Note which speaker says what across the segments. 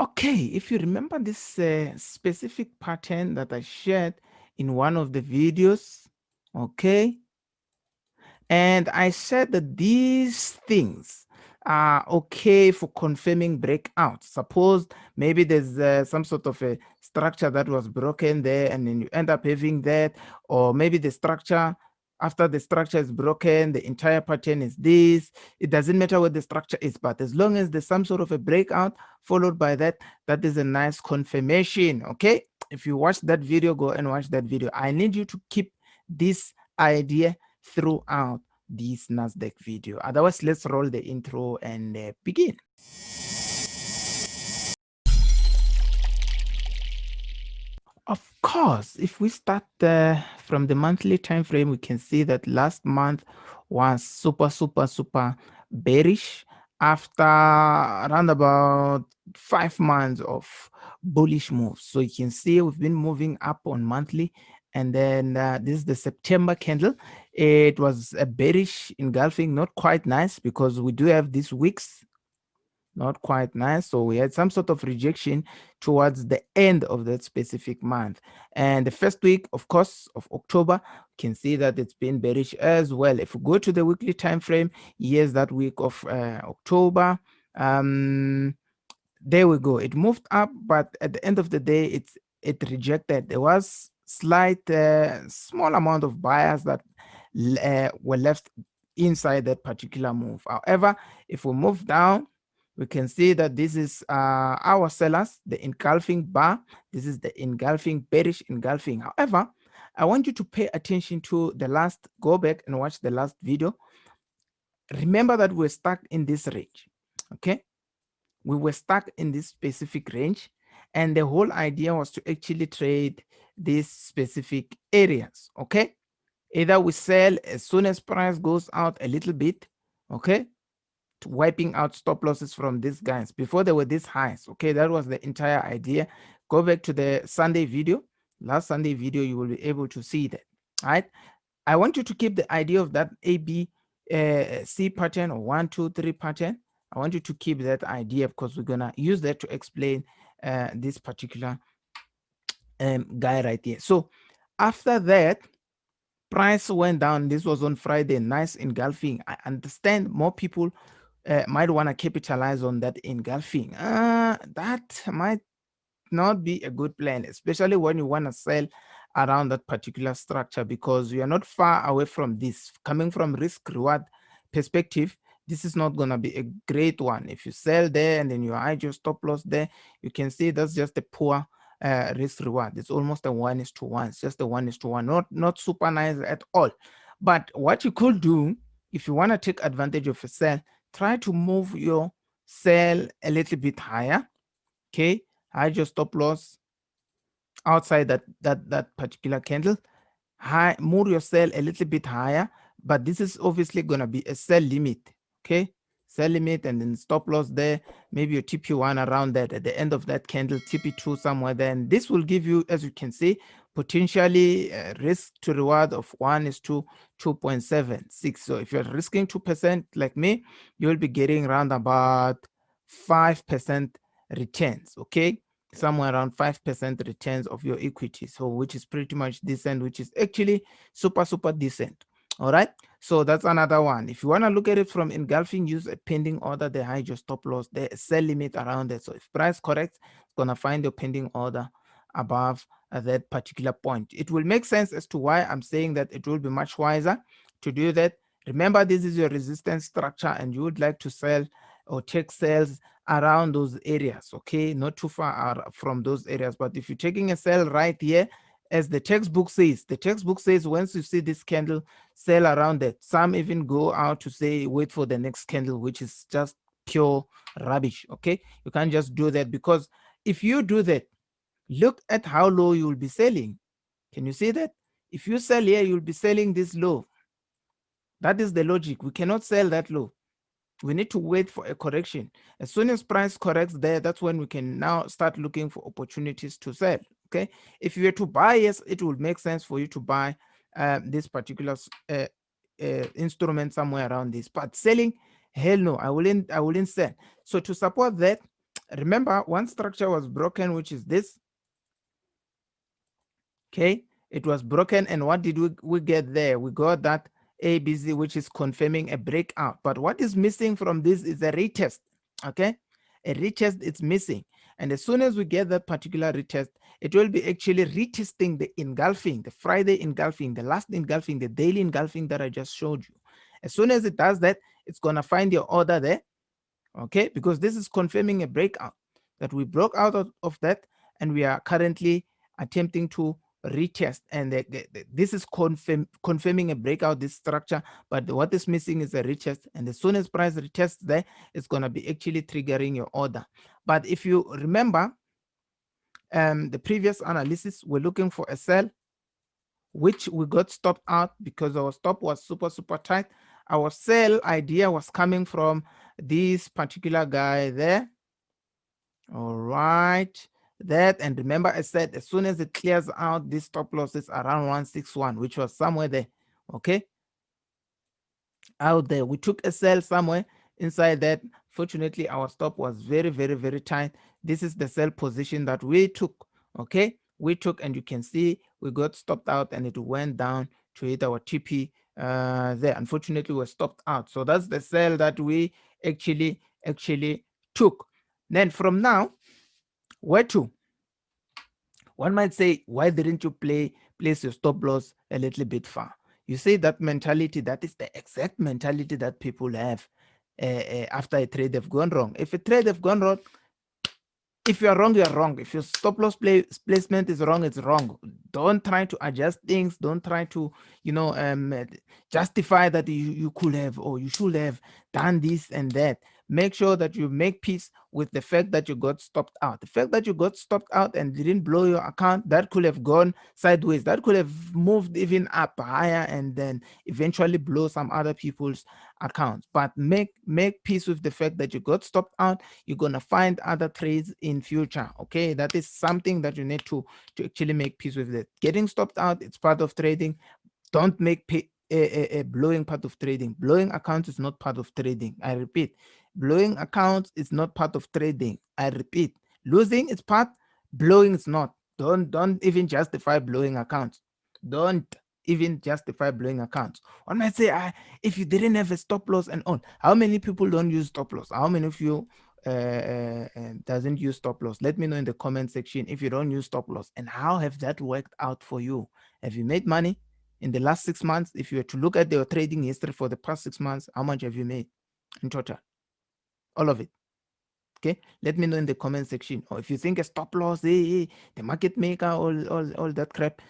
Speaker 1: Okay, if you remember this specific pattern that I shared in one of the videos, okay, and I said that these things are okay for confirming breakout. Suppose maybe there's some sort of a structure that was broken there, and then you end up having that, or maybe the structure, after the structure is broken, the entire pattern is this. It doesn't matter what the structure is, but as long as there's some sort of a breakout followed by that, that is a nice confirmation. Okay, if you watch that video, go and watch that video. I need you to keep this idea throughout this Nasdaq video. Otherwise, let's roll the intro and begin. Of course, if we start from the monthly time frame, we can see that last month was super bearish after around about 5 months of bullish moves. So you can see we've been moving up on monthly, and then this is the September candle. It was a bearish engulfing, not quite nice because we do have these wicks, not quite nice. So we had some sort of rejection towards the end of that specific month. And the first week, of course, of October, you can see that it's been bearish as well. If we go to the weekly time frame, here's that week of October. There we go. It moved up, but at the end of the day, it rejected. There was slight small amount of buyers that were left inside that particular move. However, if we move down, we can see that this is our sellers, the engulfing bar. This is the engulfing, bearish engulfing. However, I want you to pay attention to the last, go back and watch the last video. Remember that we're stuck in this range, okay? We were stuck in this specific range, and the whole idea was to actually trade these specific areas, okay? Either we sell as soon as price goes out a little bit, okay, wiping out stop losses from these guys before they were these highs. Okay, that was the entire idea. Go back to the Sunday video, last Sunday video, you will be able to see that. All right, I want you to keep the idea of that ABC pattern, or 1 2 3 pattern. I want you to keep that idea because we're gonna use that to explain this particular guy right here. So after that, price went down. This was on Friday, nice engulfing. I understand more people might want to capitalize on that engulfing. That might not be a good plan, especially when you want to sell around that particular structure, because you are not far away from this. Coming from risk reward perspective, this is not going to be a great one. If you sell there and then you hide your stop loss there, you can see that's just a poor risk reward. It's almost a 1:1. It's just a 1:1, not super nice at all. But what you could do, if you want to take advantage of a sell, try to move your sell a little bit higher. Okay, hide your stop loss outside that particular candle. High, move your sell a little bit higher, but this is obviously going to be a sell limit. Okay, sell limit, and then stop loss there, maybe your TP1 around that at the end of that candle, TP2 somewhere there. And this will give you, as you can see, potentially risk to reward of 1:2.76. So if you're risking 2% like me, you'll be getting around about 5% returns. Okay, somewhere around 5% returns of your equity, so which is pretty much decent, which is actually super decent. All right, so that's another one. If you want to look at it from engulfing, use a pending order, the hide your stop loss, the sell limit around it. So if price corrects, it's gonna find your pending order above that particular point. It will make sense as to why I'm saying that it will be much wiser to do that. Remember, this is your resistance structure, and you would like to sell or take sales around those areas, okay, not too far from those areas. But if you're taking a sell right here, as the textbook says once you see this candle, sell around it. Some even go out to say wait for the next candle, which is just pure rubbish. Okay, you can't just do that, because if you do that, look at how low you will be selling. Can you see that? If you sell here, you'll be selling this low. That is the logic. We cannot sell that low. We need to wait for a correction. As soon as price corrects there, that's when we can now start looking for opportunities to sell. Okay, if you were to buy, yes, it would make sense for you to buy this particular instrument somewhere around this. But selling, hell no, I wouldn't sell. So to support that, Remember, one structure was broken, which is this. Okay, it was broken, and what did we get there? We got that ABC, which is confirming a breakout. But what is missing from this is a retest. Okay, a retest is missing, and as soon as we get that particular retest, it will be actually retesting the engulfing, the Friday engulfing, the last engulfing, the daily engulfing that I just showed you. As soon as it does that, it's gonna find your order there. Okay, because this is confirming a breakout, that we broke out of that, and we are currently attempting to retest, and this is confirming a breakout, this structure, but what is missing is a retest, and as soon as price retests there, it's going to be actually triggering your order. But if you remember, the previous analysis, we're looking for a sell, which we got stopped out because our stop was super tight. Our sell idea was coming from this particular guy there. All right, that, and remember I said as soon as it clears out this stop losses around 161, which was somewhere there. Okay, out there we took a sell somewhere inside that. Fortunately, our stop was very tight. This is the sell position that we took. Okay, we took, and you can see we got stopped out, and it went down to hit our TP there. Unfortunately, we were stopped out, so that's the sell that we actually took. Then from now, where to? One might say, why didn't you place your stop loss a little bit far? You see, that mentality, that is the exact mentality that people have after a trade have gone wrong. If a trade have gone wrong, if you are wrong, you are wrong. If your stop loss placement is wrong, it's wrong. Don't try to adjust things. Don't try to, justify that you could have or you should have done this and that. Make sure that you make peace with the fact that you got stopped out. The fact that you got stopped out and didn't blow your account, that could have gone sideways. That could have moved even up higher and then eventually blow some other people's accounts. But make peace with the fact that you got stopped out. You're gonna find other trades in future. Okay, that is something that you need to actually make peace with. It getting stopped out, it's part of trading. Don't make a blowing part of trading. Blowing accounts is not part of trading. I repeat, blowing accounts is not part of trading. I repeat, losing is part, blowing is not. Don't even justify blowing accounts. Don't even justify blowing accounts. One might say, if you didn't have a stop loss and all, how many people don't use stop loss? How many of you doesn't use stop loss? Let me know in the comment section if you don't use stop loss, and how have that worked out for you. Have you made money in the last 6 months? If you were to look at your trading history for the past 6 months, how much have you made in total? All of it. Okay, let me know in the comment section. Or if you think a stop loss, the market maker, all that crap,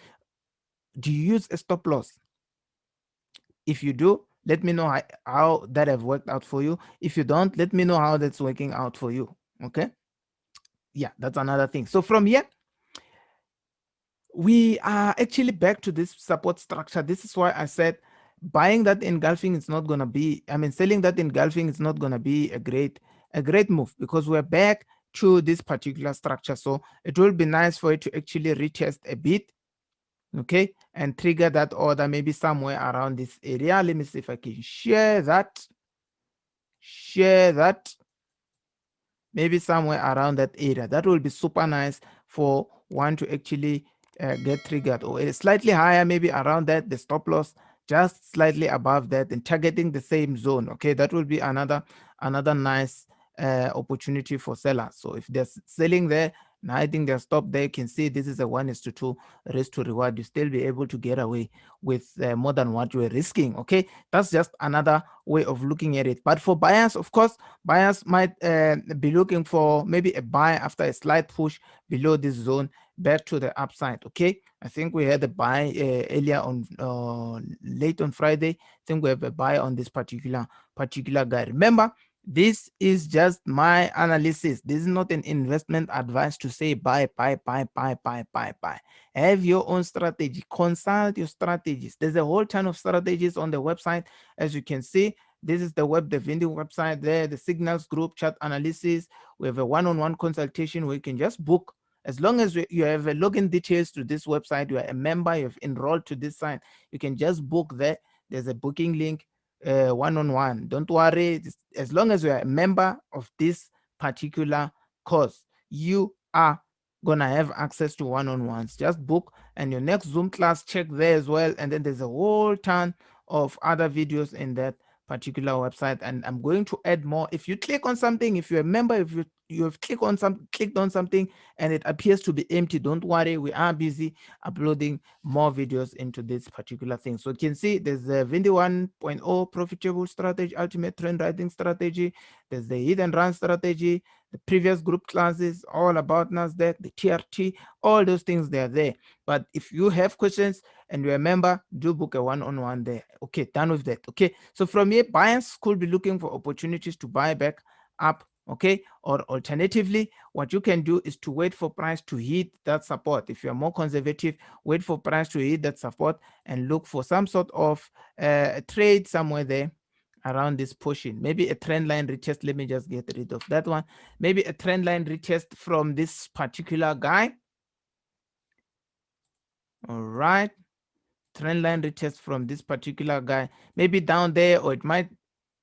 Speaker 1: do you use a stop loss? If you do, let me know how that have worked out for you. If you don't, let me know how that's working out for you. Okay, yeah, that's another thing. So from here, we are actually back to this support structure. This is why I said buying that engulfing is not going to be, selling that engulfing is not going to be a great move, because we're back to this particular structure. So it will be nice for it to actually retest a bit, okay, and trigger that order maybe somewhere around this area. Let me see if I can share that maybe somewhere around that area. That will be super nice for one to actually get triggered, or slightly higher, maybe around that, the stop loss just slightly above that, and targeting the same zone. Okay, that will be another nice opportunity for sellers. So if they're selling there and hiding their stop there, you can see this is a 1:2 risk to reward. You still be able to get away with more than what you are risking. Okay, that's just another way of looking at it. But for buyers, of course, buyers might be looking for maybe a buy after a slight push below this zone back to the upside. Okay, I think we had a buy earlier on late on Friday. I think we have a buy on this particular guy. Remember, this is just my analysis. This is not an investment advice to say buy. Have your own strategy. Consult your strategies. There's a whole ton of strategies on the website. As you can see, this is the vending website there, the signals group, chart analysis. We have a one-on-one consultation where you can just book. As long as you have a login details to this website, you are a member, you've enrolled to this site, you can just book there. There's a booking link, one-on-one. Don't worry, as long as you are a member of this particular because you are gonna have access to one-on-ones. Just book, and your next Zoom class, check there as well. And then there's a whole ton of other videos in that particular website, and I'm going to add more. If you click on something, if you're a member, if you have clicked on something and it appears to be empty, don't worry, we are busy uploading more videos into this particular thing. So you can see there's the Vindy 1.0 profitable strategy, ultimate trend writing strategy, there's the hit and run strategy, the previous group classes, all about Nasdaq, the TRT, all those things, they are there. But if you have questions and you remember, do book a one-on-one there. Okay, done with that. Okay, so from here, buyers could be looking for opportunities to buy back up. Okay, or alternatively, what you can do is to wait for price to hit that support. If you're more conservative, wait for price to hit that support and look for some sort of trade somewhere there around this portion. Maybe a trend line retest. Let me just get rid of that one. Maybe a trend line retest from this particular guy. All right, trend line retest from this particular guy, maybe down there, or it might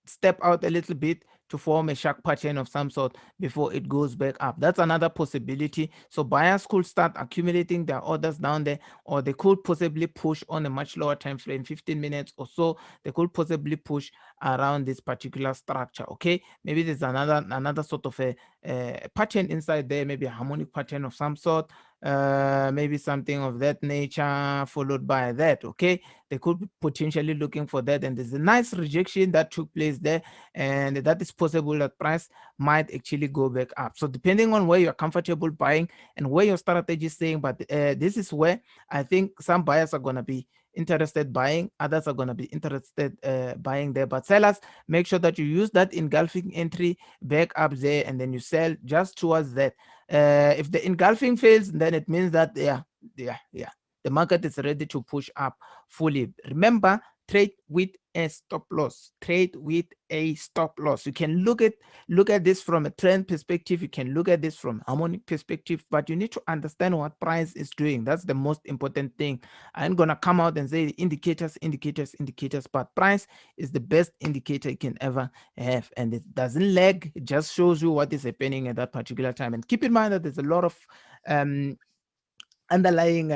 Speaker 1: step out a little bit to form a shark pattern of some sort before it goes back up. That's another possibility. So buyers could start accumulating their orders down there, or they could possibly push on a much lower time frame, 15 minutes or so. They could possibly push around this particular structure. Okay, maybe there's another sort of a pattern inside there, maybe a harmonic pattern of some sort, maybe something of that nature, followed by that. Okay, they could be potentially looking for that, and there's a nice rejection that took place there, and that is possible that price might actually go back up. So depending on where you're comfortable buying and where your strategy is saying, but this is where I think some buyers are going to be interested buying, others are going to be interested buying there. But sellers, make sure that you use that engulfing entry back up there, and then you sell just towards that. If the engulfing fails, then it means that yeah, the market is ready to push up fully. Remember, trade with a stop loss. Trade with a stop loss. You can look at this from a trend perspective. You can look at this from harmonic perspective, but you need to understand what price is doing. That's the most important thing. I'm gonna come out and say indicators, but price is the best indicator you can ever have, and it doesn't lag. It just shows you what is happening at that particular time. And keep in mind that there's a lot of um underlying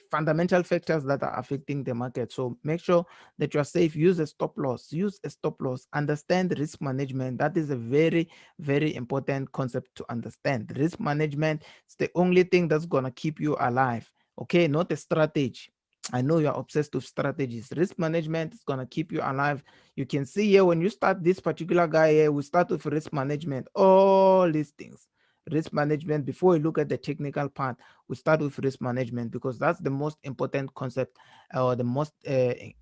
Speaker 1: fundamental factors that are affecting the market. So make sure that you're safe. Use a stop loss. Understand risk management. That is a very, very important concept to understand. Risk management is the only thing that's going to keep you alive. Okay, not a strategy. I know you're obsessed with strategies. Risk management is going to keep you alive. You can see here when you start this particular guy here, we start with risk management, all these things. Risk management, before we look at the technical part, we start with risk management, because that's the most important concept, or the most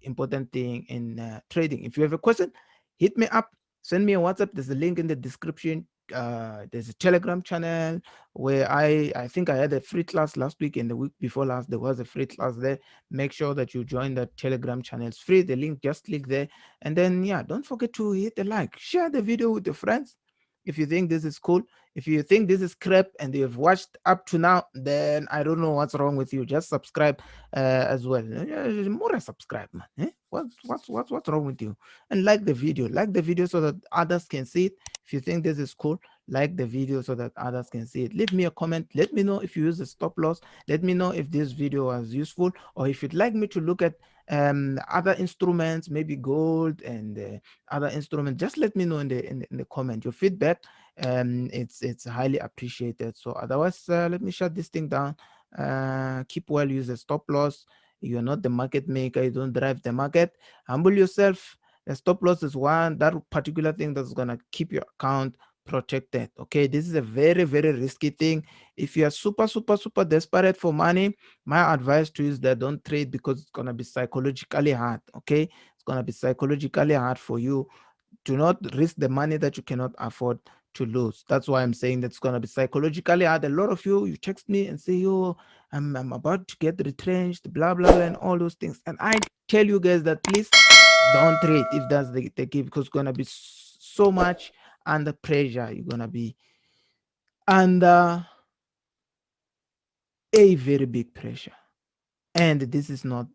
Speaker 1: important thing in trading. If you have a question, hit me up, send me a WhatsApp. There's a link in the description. There's a Telegram channel where I think I had a free class last week, and the week before last there was a free class there. Make sure that you join the Telegram channel. It's free. The link, just click there, and then yeah, don't forget to hit the like, share the video with your friends if you think this is cool. If you think this is crap and you've watched up to now, then I don't know what's wrong with you. Just subscribe as well. More subscribe, man. What's wrong with you? And like the video. Like the video so that others can see it. If you think this is cool, like the video so that others can see it. Leave me a comment. Let me know if you use a stop loss. Let me know if this video was useful, or if you'd like me to look at other instruments, maybe gold and other instruments. Just let me know in the comment. Your feedback, it's highly appreciated. So otherwise, let me shut this thing down. Keep well, use a stop loss. You're not the market maker, you don't drive the market. Humble yourself. The stop loss is that particular thing that's gonna keep your account protected. Okay, this is a very, very risky thing. If you are super desperate for money, my advice to you is that don't trade, because it's gonna be psychologically hard. Okay, it's gonna be psychologically hard for you. Do not risk the money that you cannot afford to lose. That's why I'm saying that's going to be psychologically hard. A lot of you text me and say, yo, I'm about to get retrenched, blah blah blah, and all those things. And I tell you guys that please don't trade if that's the key, because it's going to be so much under pressure. You're going to be under a very big pressure, and this is not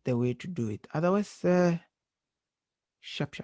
Speaker 1: the way to do it. Otherwise, sharp